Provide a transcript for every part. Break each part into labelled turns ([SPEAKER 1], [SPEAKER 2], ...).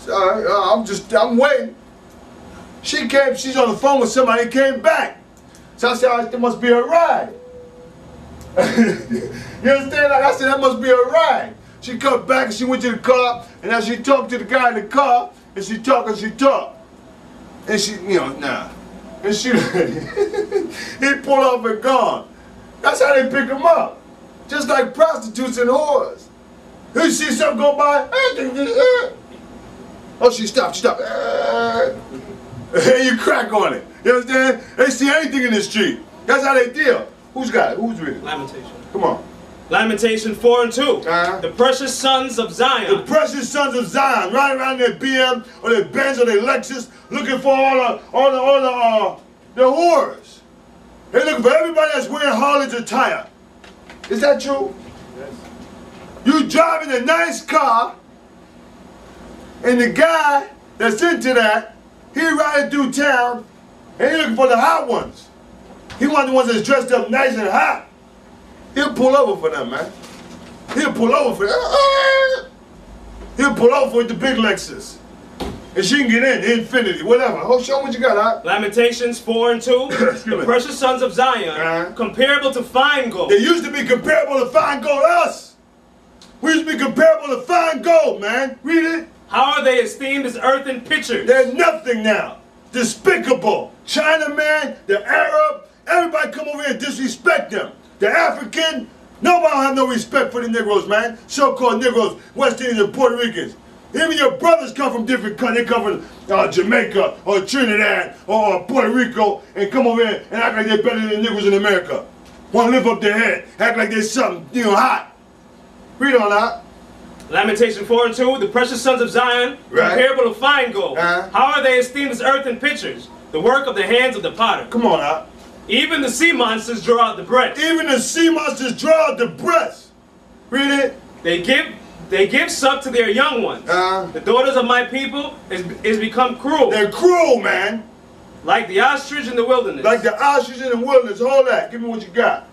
[SPEAKER 1] I'm waiting. She came, she's on the phone with somebody and came back. So I said, that must be a ride. You understand? Like I said, that must be a ride. She come back and she went to the car, and as she talked to the guy in the car, and she talked. And she, and she, he pulled off and gone. That's how they pick him up. Just like prostitutes and whores. You see something go by, oh, she stopped. And you crack on it. You understand? They see anything in the street. That's how they deal. Who's got it? Who's reading?
[SPEAKER 2] Lamentation.
[SPEAKER 1] Come on.
[SPEAKER 2] Lamentation 4 and 2. The precious sons of Zion.
[SPEAKER 1] The precious sons of Zion, riding around their BM or their Benz or their Lexus, looking for all the whores. They're looking for everybody that's wearing harlot's attire. Is that true? Yes. You driving a nice car, and the guy that's into that, he riding through town, and he looking for the hot ones. He want the ones that's dressed up nice and hot. He'll pull over for them, man. He'll pull over for them. He'll pull over with the big Lexus. And she can get in, the Infinity, whatever. Oh, show what you got, huh?
[SPEAKER 2] Lamentations 4 and 2. The precious sons of Zion, comparable to fine gold.
[SPEAKER 1] They used to be comparable to fine gold, us. We used to be comparable to fine gold, man. Read it.
[SPEAKER 2] How are they esteemed as earthen pitchers?
[SPEAKER 1] They're nothing now. Despicable. Chinaman, the Arab, everybody come over here and disrespect them. The African, nobody have no respect for the Negroes, man. So-called Negroes, West Indians and Puerto Ricans. Even your brothers come from different countries. They come from Jamaica or Trinidad or Puerto Rico and come over here and act like they're better than the Negroes in America. Want to lift up their head, act like they're something, hot. Read on that.
[SPEAKER 2] Lamentation 4 and 2, the precious sons of Zion, comparable to fine gold. How are they esteemed as earthen pitchers, the work of the hands of the potter?
[SPEAKER 1] Come on out.
[SPEAKER 2] Even the sea monsters draw out the breath.
[SPEAKER 1] Even the sea monsters draw out the breath. Read it.
[SPEAKER 2] They give suck to their young ones. The daughters of my people is become cruel.
[SPEAKER 1] They're cruel, man.
[SPEAKER 2] Like the ostrich in the wilderness.
[SPEAKER 1] Like the ostrich in the wilderness. Hold that. Give me what you got.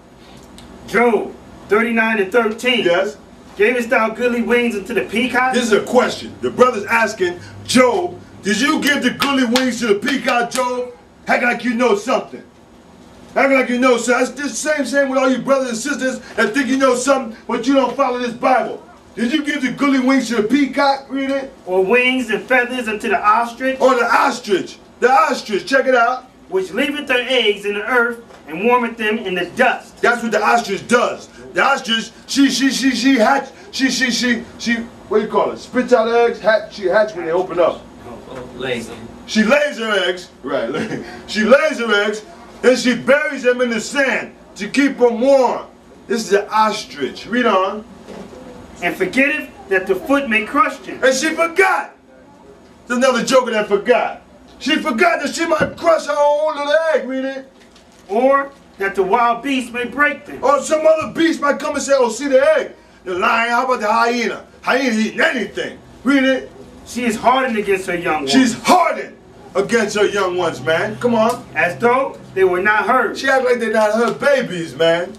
[SPEAKER 3] Job 39 and 13.
[SPEAKER 1] Yes.
[SPEAKER 3] Gavest thou goodly wings unto the peacock?
[SPEAKER 1] This is a question. The brother's asking, Job, did you give the goodly wings to the peacock, Job? Act like you know something. Act like you know something. That's the same with all you brothers and sisters that think you know something, but you don't follow this Bible. Did you give the goodly wings to the peacock? Read it.
[SPEAKER 3] Or wings and feathers unto the ostrich?
[SPEAKER 1] Or the ostrich. The ostrich. Check it out.
[SPEAKER 3] Which leaveth their eggs in the earth and warmeth them in the dust.
[SPEAKER 1] That's what the ostrich does. The ostrich, she hatch, what do you call it? Spits out eggs, she hatch when they open up.
[SPEAKER 2] Lays.
[SPEAKER 1] She lays her eggs, right. She lays her eggs, and she buries them in the sand to keep them warm. This is the ostrich. Read on.
[SPEAKER 3] And forgetteth that the foot may crush them.
[SPEAKER 1] And she forgot. There's another joker that forgot. She forgot that she might crush her own little egg. Read it.
[SPEAKER 3] Or that the wild beast may break them.
[SPEAKER 1] Or some other beast might come and say, oh, see the egg. The lion, how about the hyena? Hyena eating anything. Read it.
[SPEAKER 3] She is hardened against her young ones.
[SPEAKER 1] She's hardened against her young ones, man. Come on.
[SPEAKER 3] As though they were not hers.
[SPEAKER 1] She act like they're not her babies, man.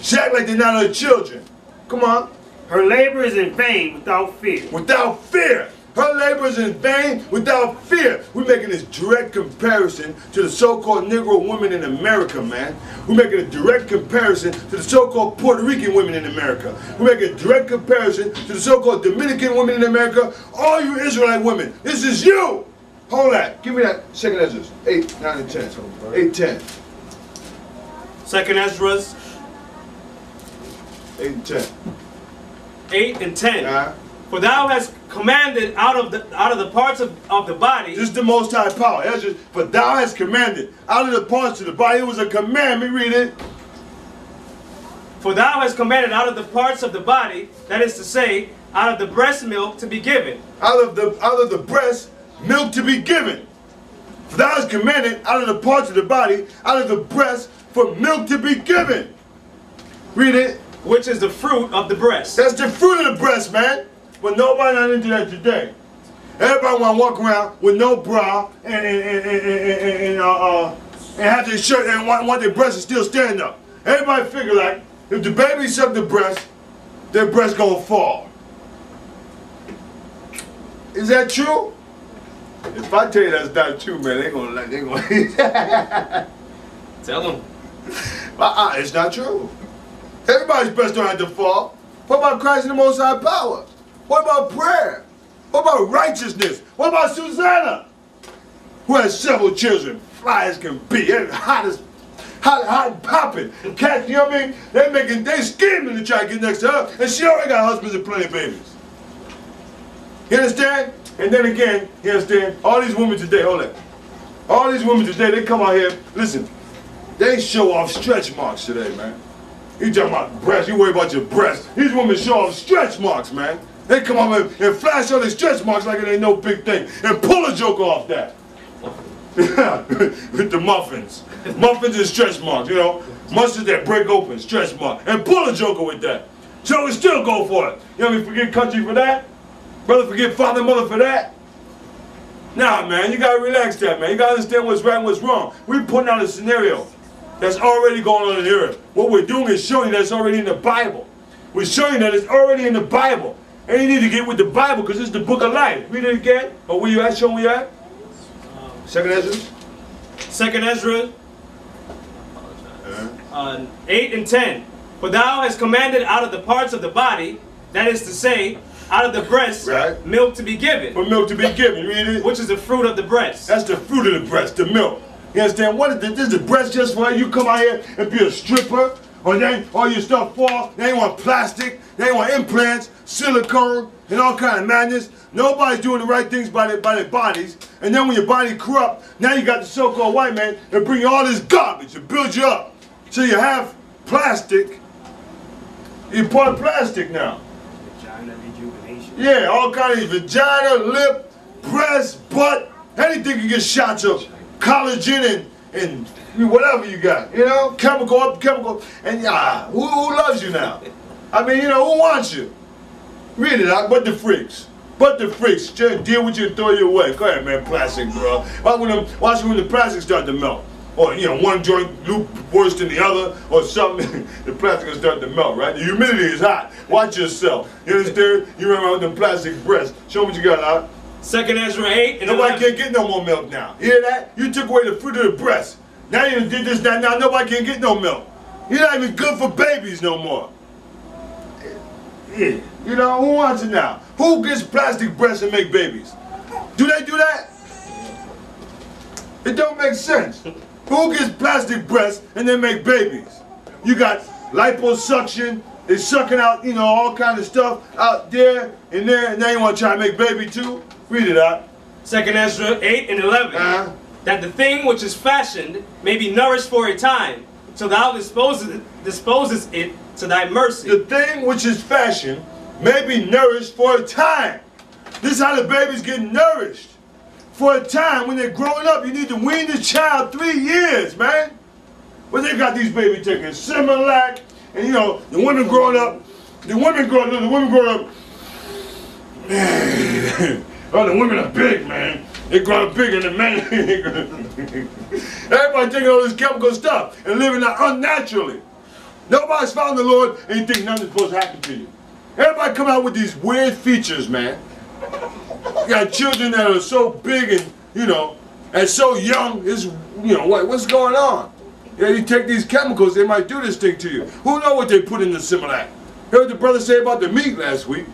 [SPEAKER 1] She act like they're not her children. Come on.
[SPEAKER 3] Her labor is in vain without fear.
[SPEAKER 1] Without fear. Her labor is in vain without fear. We're making this direct comparison to the so-called Negro women in America, man. We're making a direct comparison to the so-called Puerto Rican women in America. We're making a direct comparison to the so-called Dominican women in America. All you Israelite women, this is you. Hold that. Give me that second Ezra. 8, 9, and 10. 8, 10.
[SPEAKER 2] Second Ezra's
[SPEAKER 1] 8 and 10.
[SPEAKER 2] 8 and 10. For thou hast commanded out of the parts of the body.
[SPEAKER 1] This is the Most High power. For thou hast commanded out of the parts of the body. It was a commandment. Read it.
[SPEAKER 2] For thou hast commanded out of the parts of the body, that is to say, out of the breast milk to be given.
[SPEAKER 1] Out of the breast milk to be given. For thou hast commanded out of the parts of the body, out of the breast, for milk to be given. Read it.
[SPEAKER 2] Which is the fruit of the breast.
[SPEAKER 1] That's the fruit of the breast, man. But nobody not into that today. Everybody want to walk around with no bra and have their shirt and want their breasts to still stand up. Everybody figure like if the baby suck the breast, their breast gonna fall. Is that true? If I tell you that's not true, man, they gonna
[SPEAKER 2] Tell them.
[SPEAKER 1] It's not true. Everybody's breast don't have to fall. What about Christ and the Most High power? What about prayer? What about righteousness? What about Susanna, who has several children, fly as can be, hot and popping. Cats, you know what I mean? They scheming to try to get next to her, and she already got husbands and plenty of babies. You understand? And then again, you understand? All these women today, hold it. All these women today, they come out here, listen, they show off stretch marks today, man. You talking about breasts, you worry about your breasts. These women show off stretch marks, man. They come out and flash all these stretch marks like it ain't no big thing, and pull a joke off that. With the muffins. Muffins and stretch marks, you know. Mustard that break open, stretch mark. And pull a joker with that. So we still go for it. You know what I mean? Forget country for that? Brother, forget father and mother for that? Nah, man, you gotta relax that, man. You gotta understand what's right and what's wrong. We're putting out a scenario that's already going on in the earth. What we're doing is showing you that it's already in the Bible. We're showing you that it's already in the Bible. And you need to get with the Bible because it's the book of life. Read it again. Or where you at? Show me where you at. Second Ezra.
[SPEAKER 2] Second Ezra 8 and 10. For thou hast commanded out of the parts of the body, that is to say, out of the breast, right, milk to be given.
[SPEAKER 1] For milk to be given, read it.
[SPEAKER 2] Which is the fruit of the breast.
[SPEAKER 1] That's the fruit of the breast, the milk. You understand? What is this? The breast just for you come out here and be a stripper? Or then all your stuff fall? They ain't want plastic, they ain't want implants, silicone, and all kind of madness. Nobody's doing the right things by their bodies. And then when your body corrupt, now you got the so-called white man that bring you all this garbage to build you up. So you have plastic. You're part of plastic now.
[SPEAKER 3] Vagina rejuvenation.
[SPEAKER 1] Yeah, all kinds of vagina, lip, breast, butt, anything can get shots of collagen and whatever you got, you know, chemical up, chemical, and who loves you now? I mean, you know, who wants you? Read it out, but the freaks. But the freaks, just deal with you and throw you away. Go ahead, man, plastic, bro. Watch when the plastic start to melt. Or, you know, one joint loop worse than the other, or something, the plastic will start to melt, right? The humidity is hot. Watch yourself. You understand? You remember with them plastic breasts. Show what you got out.
[SPEAKER 2] Second Ezra 8 and
[SPEAKER 1] nobody can't get no more milk now. You hear that? You took away the fruit of the breast. Now you did this, that, now nobody can get no milk. You're not even good for babies no more. Yeah. You know, who wants it now? Who gets plastic breasts and make babies? Do they do that? It don't make sense. Who gets plastic breasts and then make babies? You got liposuction, it's sucking out, you know, all kind of stuff out there and there, and now you want to try to make baby too? Read it out.
[SPEAKER 2] Second Ezra 8 and 11. That the thing which is fashioned may be nourished for a time, till thou disposest it to thy mercy.
[SPEAKER 1] The thing which is fashioned may be nourished for a time. This is how the babies get nourished. For a time, when they're growing up, you need to wean the child 3 years, man. But they got these babies taking Similac, and you know, the women growing up, man, oh, the women are big, man. They grow up bigger than men. Everybody taking all this chemical stuff and living out unnaturally. Nobody's found the Lord and you think nothing's supposed to happen to you. Everybody come out with these weird features, man. You got children that are so big and, you know, and so young, it's, you know, what's going on? Yeah, you take these chemicals, they might do this thing to you. Who knows what they put in the Similac? Heard the brother say about the meat last week.